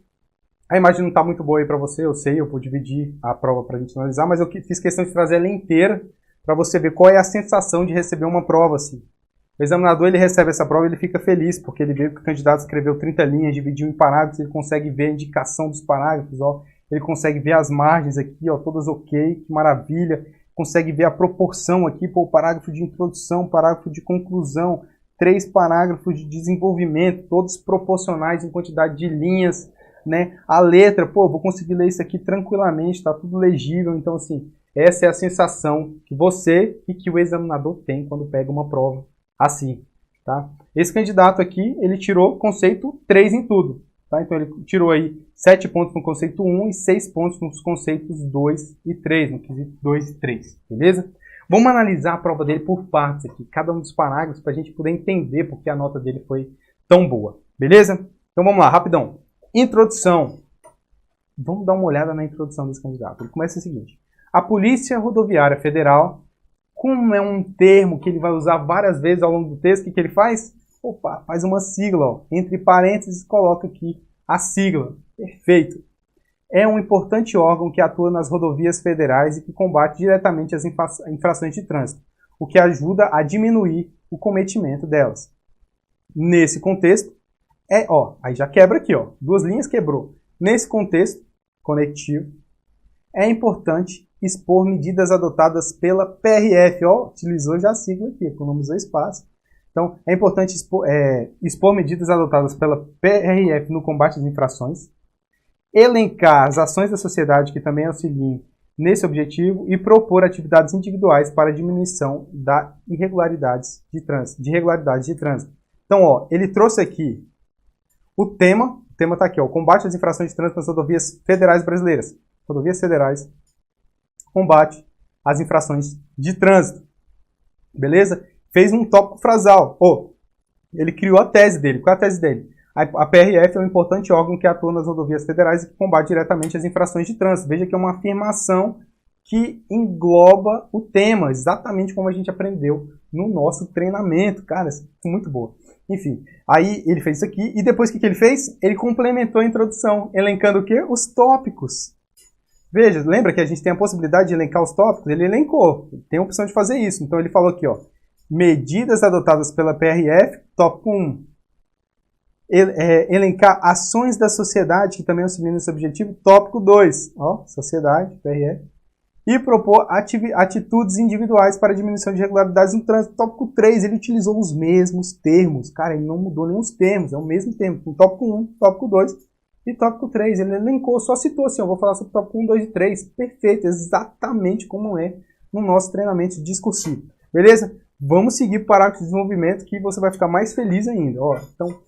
A imagem não está muito boa aí para você, eu sei, eu vou dividir a prova para a gente analisar, mas eu fiz questão de trazer ela inteira para você ver qual é a sensação de receber uma prova assim. O examinador, ele recebe essa prova e ele fica feliz, porque ele vê que o candidato escreveu 30 linhas, dividiu em parágrafos, ele consegue ver a indicação dos parágrafos, ó. ele consegue ver as margens aqui, ó, todas ok, que maravilha. Consegue ver a proporção aqui, pô, parágrafo de introdução, parágrafo de conclusão, 3 parágrafos de desenvolvimento, todos proporcionais em quantidade de linhas, né? A letra, pô, vou conseguir ler isso aqui tranquilamente, tá tudo legível. Então, assim, essa é a sensação que você e que o examinador tem quando pega uma prova assim, tá? Esse candidato aqui, ele tirou conceito 3 em tudo, tá? Então, ele tirou aí 7 pontos no conceito 1 e 6 pontos nos conceitos 2 e 3, no quesito 2 e 3, beleza? Vamos analisar a prova dele por partes aqui, cada um dos parágrafos, para a gente poder entender porque a nota dele foi tão boa, beleza? Então, vamos lá, rapidão. Introdução. Vamos dar uma olhada na introdução desse candidato. Ele começa o seguinte. A Polícia Rodoviária Federal, como é um termo que ele vai usar várias vezes ao longo do texto, o que ele faz? Opa, faz uma sigla, ó. Entre parênteses, coloca aqui a sigla. Perfeito. É um importante órgão que atua nas rodovias federais e que combate diretamente as infrações de trânsito, o que ajuda a diminuir o cometimento delas. Nesse contexto, aí já quebra aqui, ó. 2 linhas quebrou. Nesse contexto conectivo, é importante expor medidas adotadas pela PRF, ó, utilizou já a sigla aqui, economizou espaço. Então, é importante expor medidas adotadas pela PRF no combate às infrações, elencar as ações da sociedade que também auxiliem nesse objetivo e propor atividades individuais para a diminuição da irregularidades de trânsito. Então, ó, ele trouxe aqui o tema está aqui, ó, combate às infrações de trânsito nas rodovias federais brasileiras. Rodovias federais, combate às infrações de trânsito. Beleza? Fez um tópico frasal. Ele criou a tese dele. Qual é a tese dele? A PRF é um importante órgão que atua nas rodovias federais e que combate diretamente as infrações de trânsito. Veja que é uma afirmação que engloba o tema, exatamente como a gente aprendeu no nosso treinamento. Cara, isso é muito boa. Enfim, aí ele fez isso aqui, e depois o que ele fez? Ele complementou a introdução, elencando o quê? Os tópicos. Veja, lembra que a gente tem a possibilidade de elencar os tópicos? Ele elencou, tem a opção de fazer isso. Então ele falou aqui, ó, medidas adotadas pela PRF, tópico 1. Elencar ações da sociedade que também auxiliam nesse objetivo, tópico 2. Ó, sociedade, PRF. E propor atitudes individuais para a diminuição de irregularidades no trânsito. Tópico 3, ele utilizou os mesmos termos. Cara, ele não mudou nenhum termos, é o mesmo termo. No tópico 1, tópico 2 e tópico 3. Ele elencou, só citou assim, eu vou falar sobre o tópico 1, 2 e 3. Perfeito, exatamente como é no nosso treinamento discursivo. Beleza? Vamos seguir para o parágrafo de desenvolvimento que você vai ficar mais feliz ainda. Ó, então,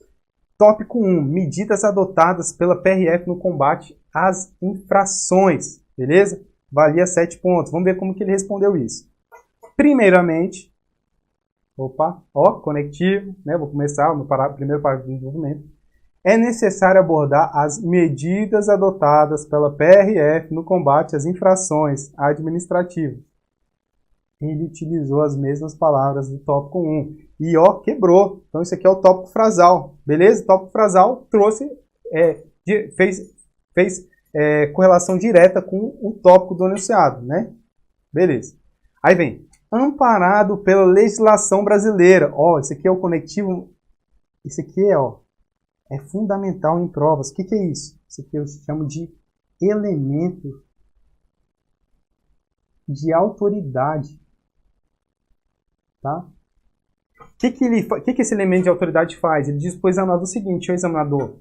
tópico 1, medidas adotadas pela PRF no combate às infrações. Beleza? Valia 7 pontos. Vamos ver como que ele respondeu isso. Primeiramente, conectivo, né? Vou começar no primeiro parágrafo de desenvolvimento. É necessário abordar as medidas adotadas pela PRF no combate às infrações administrativas. Ele utilizou as mesmas palavras do tópico 1. E, ó, quebrou. Então, isso aqui é o tópico frasal. Beleza? O tópico frasal trouxe, fez correlação direta com o tópico do enunciado, né? Beleza. Aí vem, amparado pela legislação brasileira. Ó, esse aqui é o conectivo, esse aqui é fundamental em provas. O que é isso? Isso aqui eu chamo de elemento de autoridade, tá? O que esse elemento de autoridade faz? Ele diz para o examinador o seguinte, examinador,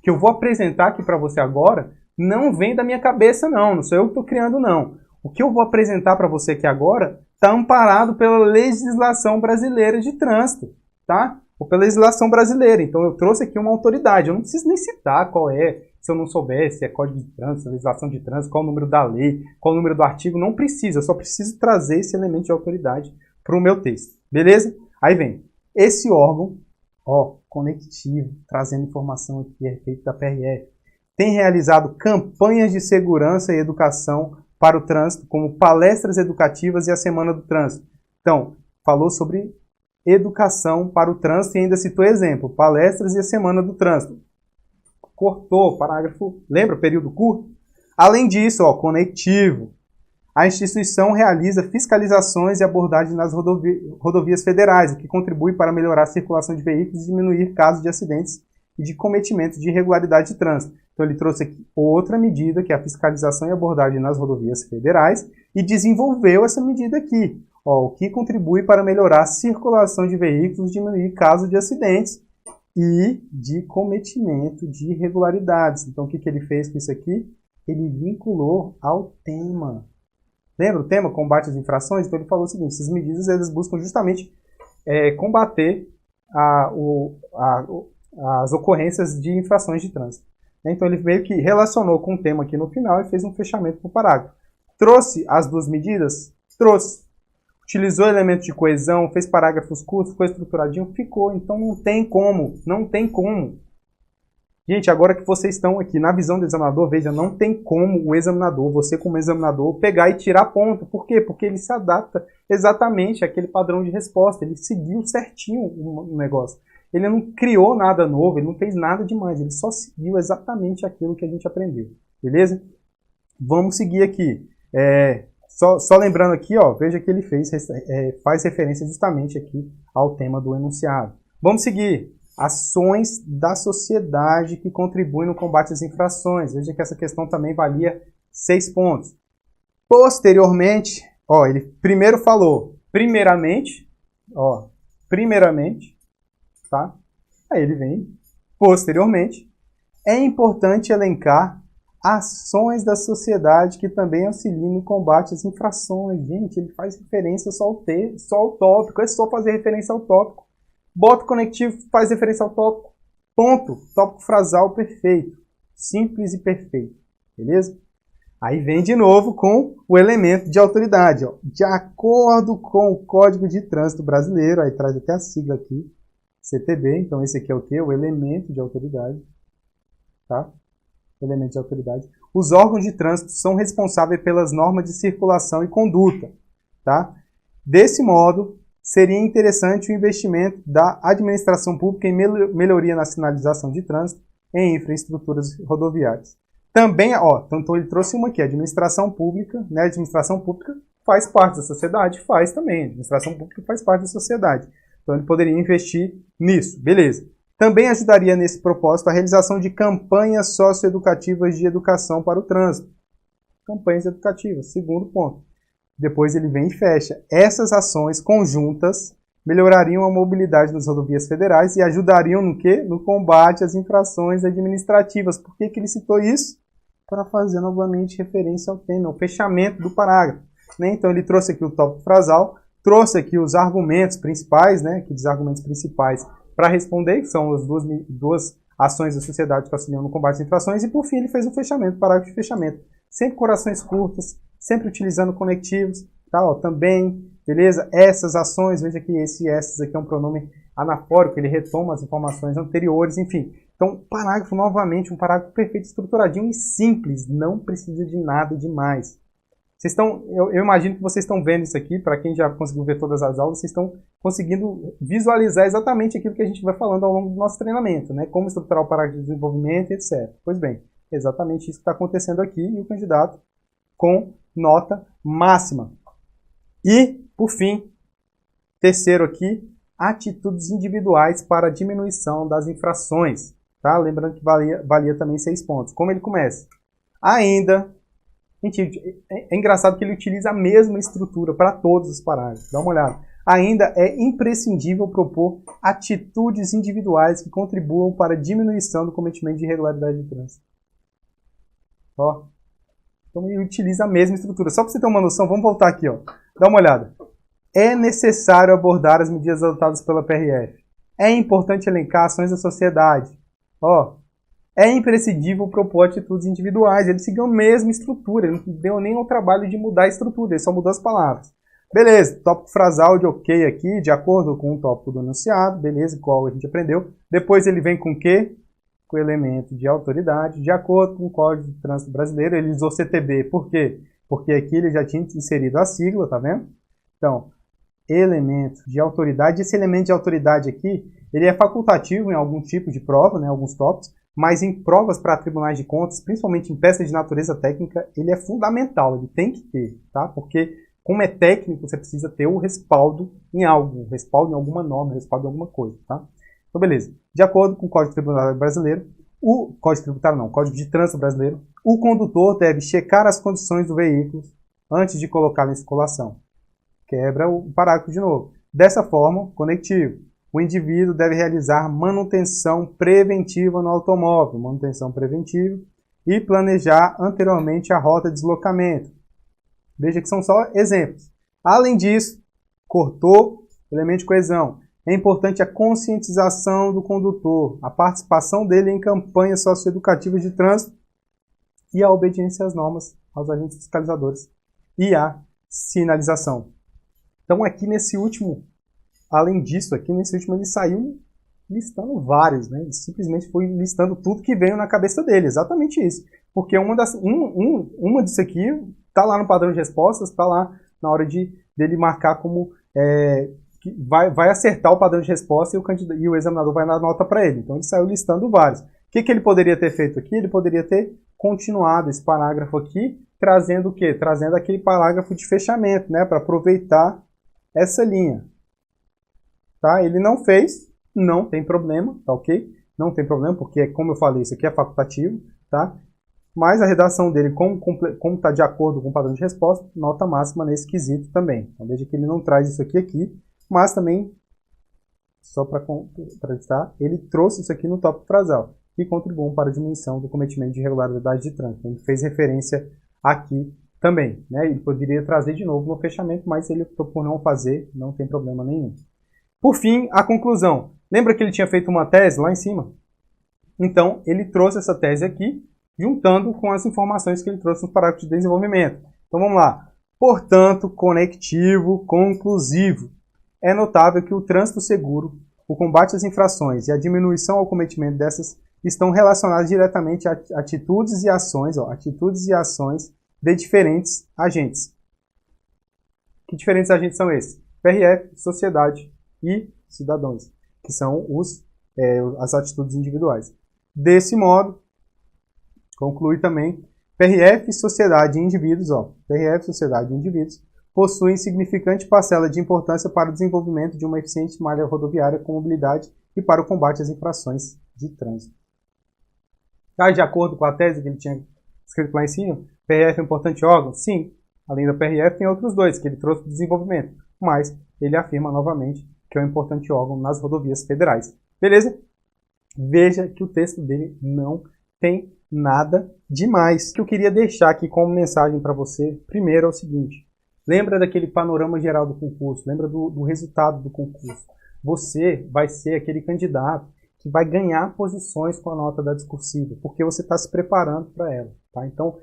que eu vou apresentar aqui para você agora não vem da minha cabeça, não sou eu que estou criando, não. O que eu vou apresentar para você aqui agora está amparado pela legislação brasileira de trânsito, tá? Ou pela legislação brasileira. Então eu trouxe aqui uma autoridade, eu não preciso nem citar qual é, se eu não souber se é Código de Trânsito, legislação de trânsito, qual o número da lei, qual o número do artigo, não precisa, eu só preciso trazer esse elemento de autoridade para o meu texto, beleza? Aí vem, esse órgão, ó, conectivo, trazendo informação aqui a respeito da PRF, tem realizado campanhas de segurança e educação para o trânsito, como palestras educativas e a Semana do Trânsito. Então, falou sobre educação para o trânsito e ainda citou exemplo, palestras e a Semana do Trânsito. Cortou, parágrafo, lembra, período curto? Além disso, ó, conectivo. A instituição realiza fiscalizações e abordagens nas rodovias federais, o que contribui para melhorar a circulação de veículos e diminuir casos de acidentes e de cometimento de irregularidade de trânsito. Então ele trouxe aqui outra medida, que é a fiscalização e abordagem nas rodovias federais, e desenvolveu essa medida aqui, ó, o que contribui para melhorar a circulação de veículos, diminuir casos de acidentes e de cometimento de irregularidades. Então o que ele fez com isso aqui? Ele vinculou ao tema. Lembra o tema? Combate às infrações? Então ele falou o seguinte, essas medidas eles buscam justamente combater as ocorrências de infrações de trânsito. Então ele meio que relacionou com o tema aqui no final e fez um fechamento para o parágrafo. Trouxe as duas medidas? Trouxe. Utilizou elementos de coesão, fez parágrafos curtos, ficou estruturadinho? Ficou. Então não tem como. Não tem como. Gente, agora que vocês estão aqui na visão do examinador, veja, não tem como o examinador, você como examinador, pegar e tirar ponto. Por quê? Porque ele se adapta exatamente àquele padrão de resposta. Ele seguiu certinho o negócio. Ele não criou nada novo, ele não fez nada demais, ele só seguiu exatamente aquilo que a gente aprendeu. Beleza? Vamos seguir aqui. Só lembrando aqui, ó, veja que ele faz referência justamente aqui ao tema do enunciado. Vamos seguir. Ações da sociedade que contribuem no combate às infrações. Veja que essa questão também valia 6 pontos. Posteriormente, ó, ele primeiro falou, primeiramente, tá? Aí ele vem, posteriormente, é importante elencar ações da sociedade que também auxiliam no combate às infrações. Gente, ele faz referência só ao tópico, é só fazer referência ao tópico. Bota o conectivo, faz referência ao tópico. Ponto. Tópico frasal perfeito. Simples e perfeito. Beleza? Aí vem de novo com o elemento de autoridade. Ó. De acordo com o Código de Trânsito Brasileiro, aí traz até a sigla aqui, CTB. Então esse aqui é o quê? O elemento de autoridade. Tá? Elemento de autoridade. Os órgãos de trânsito são responsáveis pelas normas de circulação e conduta. Tá? Desse modo, seria interessante o investimento da administração pública em melhoria na sinalização de trânsito em infraestruturas rodoviárias. Também, ó, então ele trouxe uma aqui, a administração pública, né? A administração pública faz parte da sociedade, faz também. A administração pública faz parte da sociedade. Então ele poderia investir nisso, beleza. Também ajudaria nesse propósito a realização de campanhas socioeducativas de educação para o trânsito. Campanhas educativas, segundo ponto. Depois ele vem e fecha. Essas ações conjuntas melhorariam a mobilidade nas rodovias federais e ajudariam no quê? No combate às infrações administrativas. Por que ele citou isso? Para fazer novamente referência ao tema, ao fechamento do parágrafo. Né? Então ele trouxe aqui o tópico frasal, trouxe aqui os argumentos principais, né? Aqui os argumentos principais para responder, que são as duas ações da sociedade que auxiliam no combate às infrações, e por fim ele fez o fechamento, parágrafo de fechamento. Sempre com orações curtas, sempre utilizando conectivos, tá? Ó, também, beleza? Essas ações, veja que essas aqui é um pronome anafórico, ele retoma as informações anteriores, enfim. Então, parágrafo, novamente, um parágrafo perfeito, estruturadinho e simples, não precisa de nada demais. Eu imagino que vocês estão vendo isso aqui, para quem já conseguiu ver todas as aulas, vocês estão conseguindo visualizar exatamente aquilo que a gente vai falando ao longo do nosso treinamento, né? Como estruturar o parágrafo de desenvolvimento, etc. Pois bem, exatamente isso que está acontecendo aqui, e o candidato com nota máxima. E, por fim, terceiro aqui, atitudes individuais para diminuição das infrações. Tá? Lembrando que valia também 6 pontos. Como ele começa? Ainda, gente, é engraçado que ele utiliza a mesma estrutura para todos os parágrafos. Dá uma olhada. Ainda é imprescindível propor atitudes individuais que contribuam para a diminuição do cometimento de irregularidade de trânsito. Ó. Então ele utiliza a mesma estrutura. Só para você ter uma noção, vamos voltar aqui, ó. Dá uma olhada. É necessário abordar as medidas adotadas pela PRF. É importante elencar ações da sociedade. Ó. É imprescindível propor atitudes individuais. Ele seguiu a mesma estrutura. Ele não deu nem o trabalho de mudar a estrutura. Ele só mudou as palavras. Beleza. Tópico frasal de ok aqui, de acordo com o tópico do enunciado. Beleza, qual a gente aprendeu. Depois ele vem com o quê? Com o elemento de autoridade, de acordo com o Código de Trânsito Brasileiro. Ele usou CTB, por quê? Porque aqui ele já tinha inserido a sigla, tá vendo? Então, elemento de autoridade. Esse elemento de autoridade aqui, ele é facultativo em algum tipo de prova, né, alguns tópicos, mas em provas para tribunais de contas, principalmente em peças de natureza técnica, ele é fundamental, ele tem que ter, tá? Porque, como é técnico, você precisa ter o respaldo em algo, o respaldo em alguma norma, o respaldo em alguma coisa, tá? Então, beleza. De acordo com o Código Tributário Brasileiro, O Código Tributário não, Código de Trânsito Brasileiro. O condutor deve checar as condições do veículo antes de colocá-lo em circulação. Quebra o parágrafo de novo. Dessa forma, conectivo. O indivíduo deve realizar manutenção preventiva no automóvel, manutenção preventiva, e planejar anteriormente a rota de deslocamento. Veja que são só exemplos. Além disso, cortou elemento de coesão. É importante a conscientização do condutor, a participação dele em campanhas socioeducativas de trânsito e a obediência às normas, aos agentes fiscalizadores e a sinalização. Então aqui nesse último, além disso, aqui nesse último ele saiu listando vários, né? Ele simplesmente foi listando tudo que veio na cabeça dele, exatamente isso. Porque uma disso aqui está lá no padrão de respostas, está lá na hora dele marcar como que vai acertar o padrão de resposta e o examinador vai dar nota para ele. Então ele saiu listando vários. O que ele poderia ter feito aqui? Ele poderia ter continuado esse parágrafo aqui, trazendo o quê? Trazendo aquele parágrafo de fechamento, né? Para aproveitar essa linha. Tá? Ele não fez, não tem problema, tá ok? Não tem problema, porque, como eu falei, isso aqui é facultativo, tá? Mas a redação dele, como está de acordo com o padrão de resposta, nota máxima nesse quesito também. Então veja que ele não traz isso aqui, mas também, só para estar, ele trouxe isso aqui no tópico frasal, que contribuiu para a diminuição do cometimento de irregularidade de trânsito. Ele fez referência aqui também, né? Ele poderia trazer de novo no fechamento, mas ele optou por não fazer, não tem problema nenhum. Por fim, a conclusão. Lembra que ele tinha feito uma tese lá em cima? Então, ele trouxe essa tese aqui, juntando com as informações que ele trouxe nos parágrafos de desenvolvimento. Então, vamos lá. Portanto, conectivo, conclusivo. É notável que o trânsito seguro, o combate às infrações e a diminuição ao cometimento dessas estão relacionados diretamente a atitudes e ações de diferentes agentes. Que diferentes agentes são esses? PRF, sociedade e cidadãos, que são as atitudes individuais. Desse modo, conclui também, PRF, sociedade e indivíduos, PRF, sociedade e indivíduos, possuem significante parcela de importância para o desenvolvimento de uma eficiente malha rodoviária com mobilidade e para o combate às infrações de trânsito. Tá, de acordo com a tese que ele tinha escrito lá em cima, PRF é um importante órgão? Sim. Além da PRF, tem outros dois que ele trouxe para o desenvolvimento, mas ele afirma novamente que é um importante órgão nas rodovias federais. Beleza? Veja que o texto dele não tem nada demais. O que eu queria deixar aqui como mensagem para você, primeiro, é o seguinte. Lembra daquele panorama geral do concurso, lembra do resultado do concurso. Você vai ser aquele candidato que vai ganhar posições com a nota da discursiva, porque você está se preparando para ela. Tá? Então,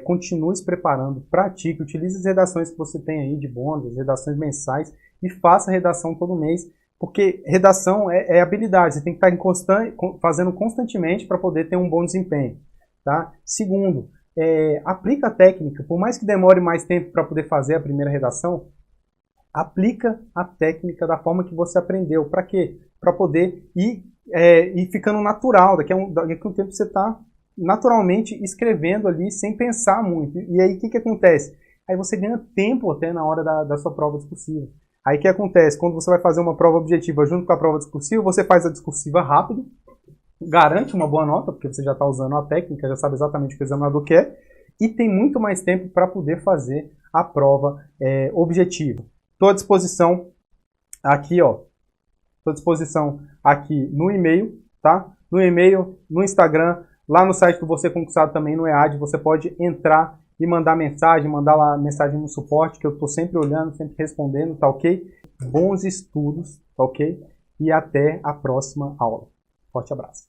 continue se preparando, pratique, utilize as redações que você tem aí de bônus, as redações mensais, e faça redação todo mês, porque redação é habilidade, você tem que estar fazendo constantemente para poder ter um bom desempenho. Tá? Segundo, aplica a técnica, por mais que demore mais tempo para poder fazer a primeira redação, aplica a técnica da forma que você aprendeu. Para quê? Para poder ir ficando natural, daqui a um tempo você está naturalmente escrevendo ali sem pensar muito. E aí o que acontece? Aí você ganha tempo até na hora da sua prova discursiva. Aí o que acontece? Quando você vai fazer uma prova objetiva junto com a prova discursiva, você faz a discursiva rápido, garante uma boa nota, porque você já está usando a técnica, já sabe exatamente o que o examinador quer, e tem muito mais tempo para poder fazer a prova objetiva. Estou à disposição aqui, estou à disposição aqui no e-mail, tá? No e-mail, no Instagram, lá no site do Você Concursado também, no EAD, você pode entrar e mandar mensagem, mandar lá mensagem no suporte, que eu estou sempre olhando, sempre respondendo, tá ok? Bons estudos, tá ok? E até a próxima aula. Forte abraço.